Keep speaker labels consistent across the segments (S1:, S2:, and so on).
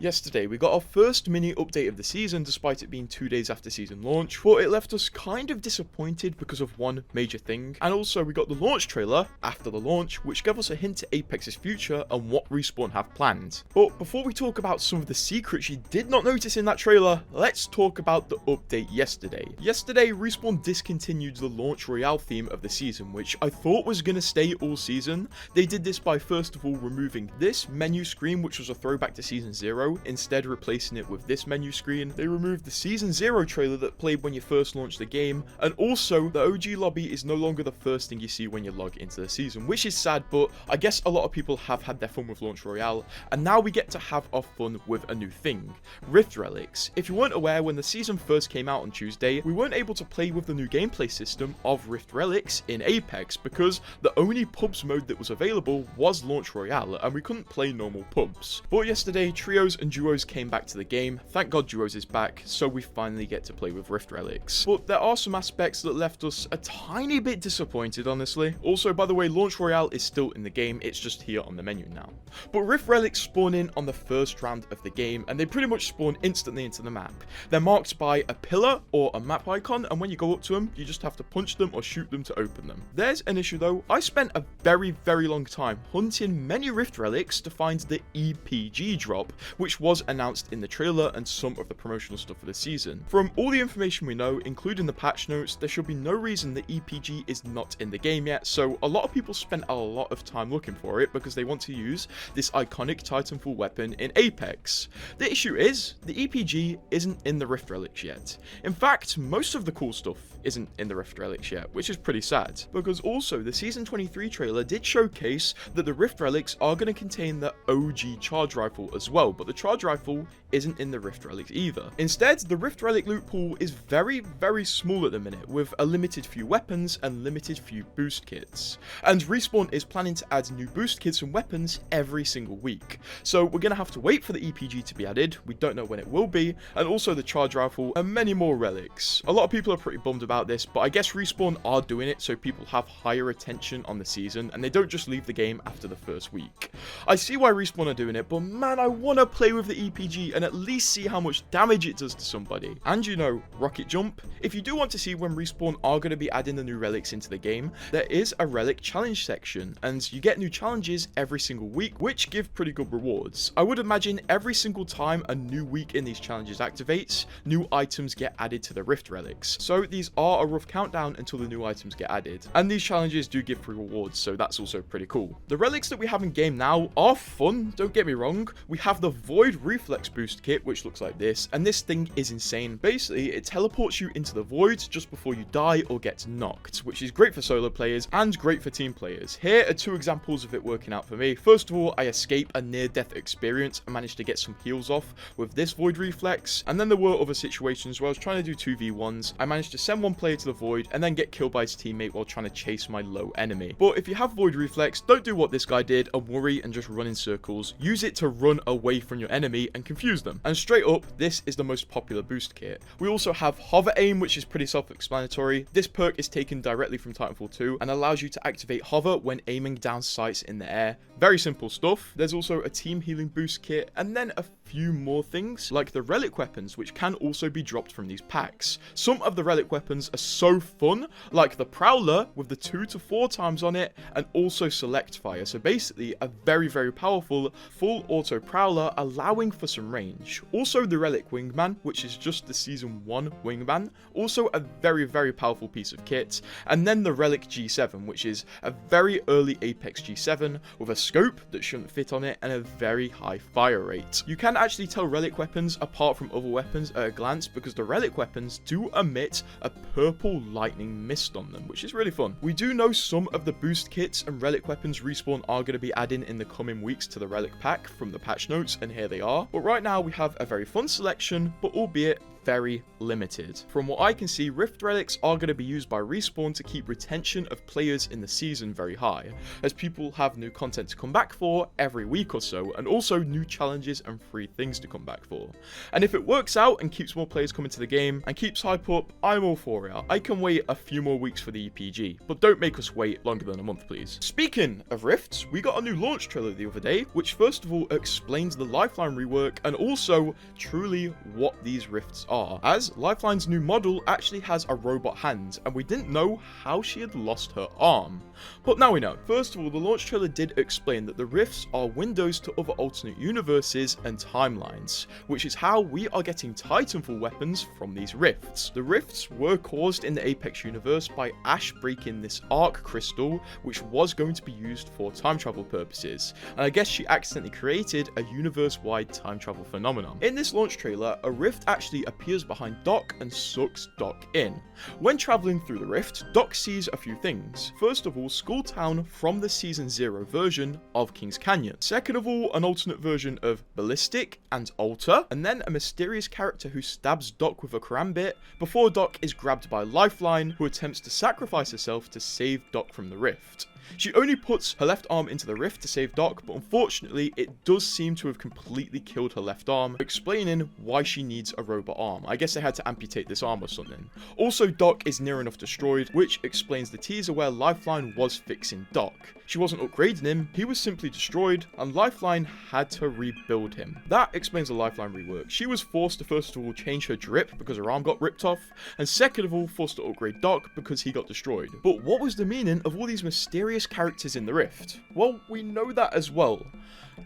S1: Yesterday, we got our first mini update of the season despite it being 2 days after season launch, but it left us kind of disappointed because of one major thing, and also we got the launch trailer after the launch, which gave us a hint to Apex's future and what Respawn have planned. But before we talk about some of the secrets you did not notice in that trailer, let's talk about the update yesterday. Yesterday, Respawn discontinued the Launch Royale theme of the season, which I thought was going to stay all season. They did this by first of all removing this menu screen, which was a throwback to Season 0, instead replacing it with this menu screen. They removed the Season 0 trailer that played when you first launched the game, and also the OG lobby is no longer the first thing you see when you log into the season, which is sad, but I guess a lot of people have had their fun with Launch Royale, and now we get to have our fun with a new thing, Rift Relics. If you weren't aware, when the season first came out on Tuesday, we weren't able to play with the new gameplay system of Rift Relics in Apex because the only pubs mode that was available was Launch Royale, and we couldn't play normal pubs. But yesterday, trios and duos came back to the game. Thank God duos is back, so we finally get to play with Rift Relics. But there are some aspects that left us a tiny bit disappointed, honestly. Also, by the way, Launch Royale is still in the game, it's just here on the menu now. But Rift Relics spawn in on the first round of the game, and they pretty much spawn instantly into the map. They're marked by a pillar or a map icon, and when you go up to them, you just have to punch them or shoot them to open them. There's an issue though. I spent a very long time hunting many Rift Relics to find the EPG drop, which was announced in the trailer and some of the promotional stuff for the season. From all the information we know, including the patch notes, there should be no reason the EPG is not in the game yet, so a lot of people spent a lot of time looking for it because they want to use this iconic Titanfall weapon in Apex. The issue is, the EPG isn't in the Rift Relics yet. In fact, most of the cool stuff isn't in the Rift Relics yet, which is pretty sad, because also the Season 23 trailer did showcase that the Rift Relics are going to contain the OG charge rifle as well, but the charge rifle isn't in the Rift Relics either. Instead, the Rift Relic loot pool is very small at the minute, with a limited few weapons and limited few boost kits. And Respawn is planning to add new boost kits and weapons every single week. So we're going to have to wait for the EPG to be added, we don't know when it will be, and also the charge rifle and many more relics. A lot of people are pretty bummed about this, but I guess Respawn are doing it so people have higher attention on the season and they don't just leave the game after the first week. I see why Respawn are doing it, but man, I want to play with the EPG and at least see how much damage it does to somebody. And you know, rocket jump. If you do want to see when Respawn are going to be adding the new relics into the game, there is a relic challenge section, and you get new challenges every single week, which give pretty good rewards. I would imagine every single time a new week in these challenges activates, new items get added to the Rift Relics. So these are a rough countdown until the new items get added. And these challenges do give free rewards, so that's also pretty cool. The relics that we have in game now are fun, don't get me wrong. We have the Void Reflex boost kit, which looks like this, and this thing is insane. Basically, it teleports you into the void just before you die or get knocked, which is great for solo players and great for team players. Here are two examples of it working out for me. First of all, I escape a near-death experience and managed to get some heals off with this Void Reflex, and then there were other situations where I was trying to do 2v1s. I managed to send one player to the void and then get killed by his teammate while trying to chase my low enemy. But if you have Void Reflex, don't do what this guy did and worry and just run in circles. Use it to run away from your enemy and confuse them. And straight up, this is the most popular boost kit. We also have Hover Aim, which is pretty self-explanatory. This perk is taken directly from Titanfall 2 and allows you to activate hover when aiming down sights in the air. Very simple stuff. There's also a team healing boost kit, and then a few more things like the relic weapons, which can also be dropped from these packs. Some of the relic weapons are so fun, like the Prowler with the 2 to 4 times on it, and also Select Fire. So basically a very powerful full auto Prowler allowing for some range. Also the Relic Wingman, which is just the Season 1 Wingman, also a very powerful piece of kit. And then the Relic G7, which is a very early Apex G7 with a scope that shouldn't fit on it and a very high fire rate. You can actually tell relic weapons apart from other weapons at a glance because the relic weapons do emit a purple lightning mist on them, which is really fun. We do know some of the boost kits and relic weapons Respawn are going to be adding in the coming weeks to the relic pack from the patch notes, and here they are. But right now we have a very fun selection, but albeit very limited. From what I can see, Rift Relics are going to be used by Respawn to keep retention of players in the season very high, as people have new content to come back for every week or so, and also new challenges and free things to come back for. And if it works out and keeps more players coming to the game and keeps hype up, I'm all for it. I can wait a few more weeks for the EPG, but don't make us wait longer than a month, please. Speaking of Rifts, we got a new launch trailer the other day, which first of all explains the Lifeline rework and also truly what these Rifts are, as Lifeline's new model actually has a robot hand, and we didn't know how she had lost her arm. But now we know. First of all, the launch trailer did explain that the Rifts are windows to other alternate universes and timelines, which is how we are getting Titanfall weapons from these Rifts. The Rifts were caused in the Apex universe by Ash breaking this Arc crystal, which was going to be used for time travel purposes, and I guess she accidentally created a universe-wide time travel phenomenon. In this launch trailer, a Rift actually appears behind Doc and sucks Doc in. When traveling through the Rift, Doc sees a few things. First of all, Skulltown from the Season 0 version of Kings Canyon. Second of all, an alternate version of Ballistic and Alter, and then a mysterious character who stabs Doc with a karambit before Doc is grabbed by Lifeline, who attempts to sacrifice herself to save Doc from the Rift. She only puts her left arm into the Rift to save Doc, but unfortunately it does seem to have completely killed her left arm, explaining why she needs a robot arm. I guess they had to amputate this arm or something. Also, Doc is near enough destroyed, which explains the teaser where Lifeline was fixing Doc. She wasn't upgrading him, he was simply destroyed, and Lifeline had to rebuild him. That explains the Lifeline rework. She was forced to first of all change her drip because her arm got ripped off, and second of all forced to upgrade Doc because he got destroyed. But what was the meaning of all these mysterious characters in the Rift? Well, we know that as well.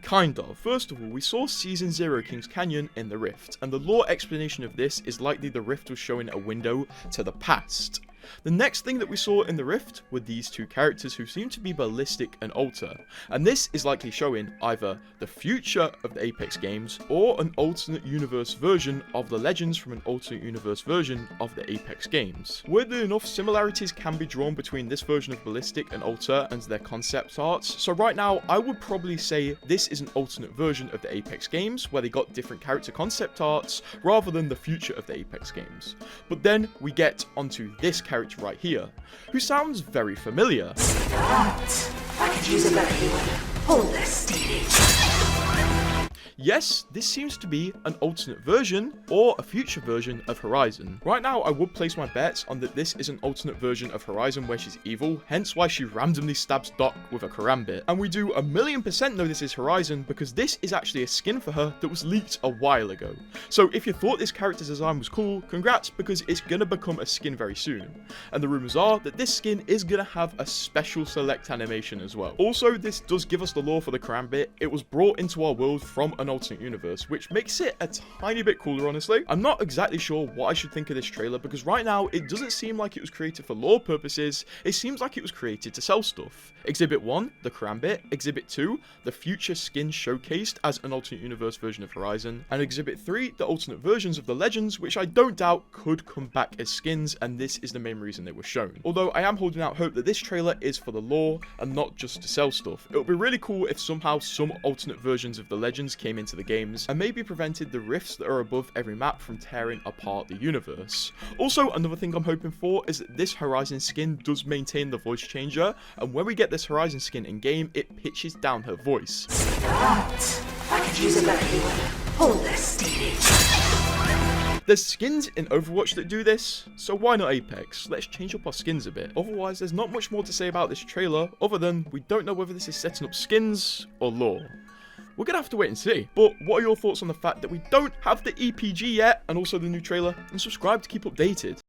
S1: Kind of. First of all, we saw Season 0 Kings Canyon in the Rift, and the lore explanation of this is likely the Rift was showing a window to the past. The next thing that we saw in the Rift were these two characters who seem to be Ballistic and Alter, and this is likely showing either the future of the Apex games or an alternate universe version of the legends from an alternate universe version of the Apex games. Weirdly enough, similarities can be drawn between this version of Ballistic and Alter and their concept arts, so right now I would probably say this is an alternate version of the Apex games where they got different character concept arts rather than the future of the Apex games. But then we get onto this character right here, who sounds very familiar.
S2: Grrt. I could use a better healer. Hold this, Stevie.
S1: Yes, this seems to be an alternate version or a future version of Horizon. Right now, I would place my bets on that this is an alternate version of Horizon where she's evil, hence why she randomly stabs Doc with a karambit. And we do 1,000,000% know this is Horizon because this is actually a skin for her that was leaked a while ago. So if you thought this character's design was cool, congrats, because it's gonna become a skin very soon. And the rumors are that this skin is gonna have a special select animation as well. Also, this does give us the lore for the karambit. It was brought into our world from an alternate universe, which makes it a tiny bit cooler, honestly. I'm not exactly sure what I should think of this trailer because right now it doesn't seem like it was created for lore purposes. It seems like it was created to sell stuff. Exhibit 1, the karambit. Exhibit 2, the future skin showcased as an alternate universe version of Horizon. And Exhibit 3, the alternate versions of the legends, which I don't doubt could come back as skins, and this is the main reason they were shown. Although I am holding out hope that this trailer is for the lore and not just to sell stuff. It would be really cool if somehow some alternate versions of the legends came into the games and maybe prevented the rifts that are above every map from tearing apart the universe. Also, another thing I'm hoping for is that this Horizon skin does maintain the voice changer, and when we get this Horizon skin in game, it pitches down her voice.
S2: Grrt. I could use a better healer. Hold this, Stevie.
S1: There's skins in Overwatch that do this, so why not Apex? Let's change up our skins a bit. Otherwise, there's not much more to say about this trailer, other than we don't know whether this is setting up skins or lore. We're gonna have to wait and see. But what are your thoughts on the fact that we don't have the EPG yet, and also the new trailer? And subscribe to keep updated.